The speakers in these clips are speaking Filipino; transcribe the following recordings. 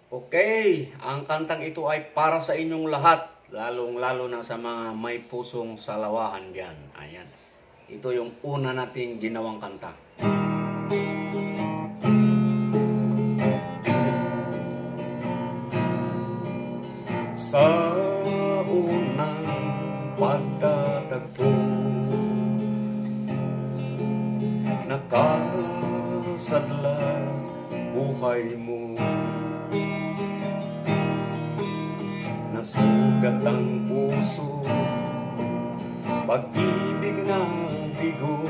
Okay, ang kantang ito ay para sa inyong lahat, lalong-lalo na sa mga may pusong salawahan dyan. Ayan. Ito yung una nating ginawang kanta. Sa unang pagtatagpo, nakasadla buhay mo, nasugat ang puso, pag-ibig na bigo,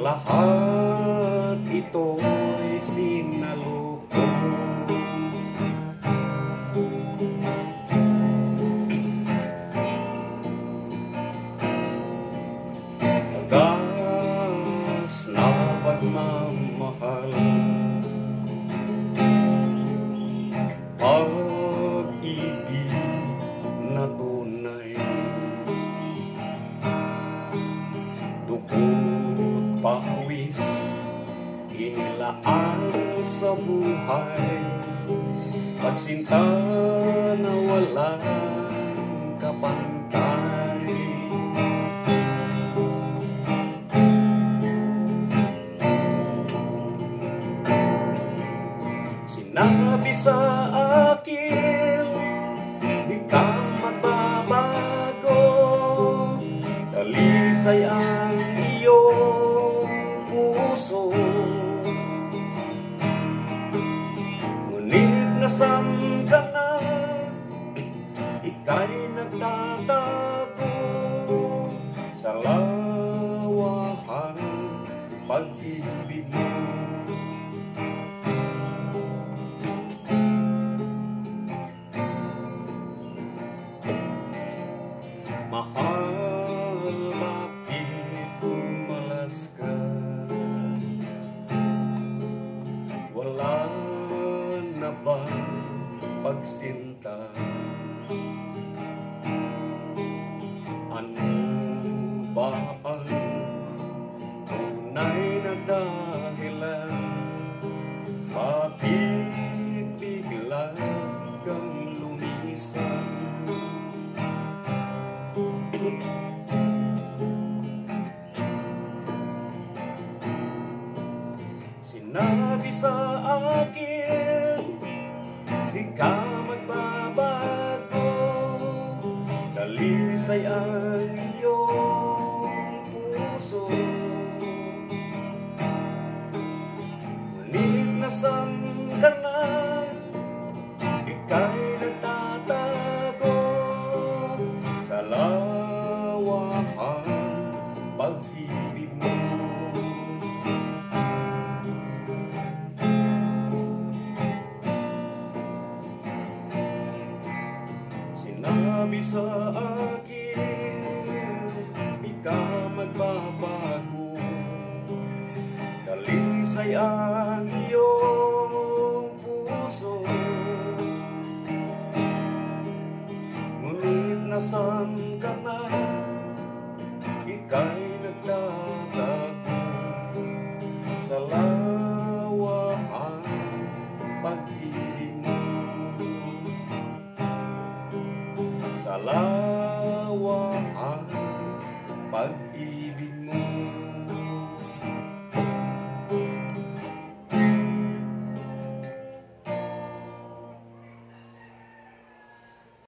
lahat ito'y sinaloko. Wagas na pagmamahal, pag-ibig na tunay, dugo't pawis inilaan sa buhay, pagsinta na walang kapantay. Sinabi sa akin, di ka magbabago, talisay ang iyong puso, ngunit nasaan ka na, ika'y nagtatago sa lawahang pag-ibig mo. Mahal, bakit umalas ka? Wala na bang pagsinta? Ano ba ang tunay na dahilan? Bakit bigla kang lumisan? Sinabi sa akin, di ka magbabago, talisay ang iyong puso, ngunit nasaan ka na, ika'y nagtatago sa lawahang pag-ibig mo. Sinabi sa akin, di ka magbabago, talisay ang iyong puso, ngunit nasaan ka na, ika'y nagtatago sa lawahang pag-ibig mo.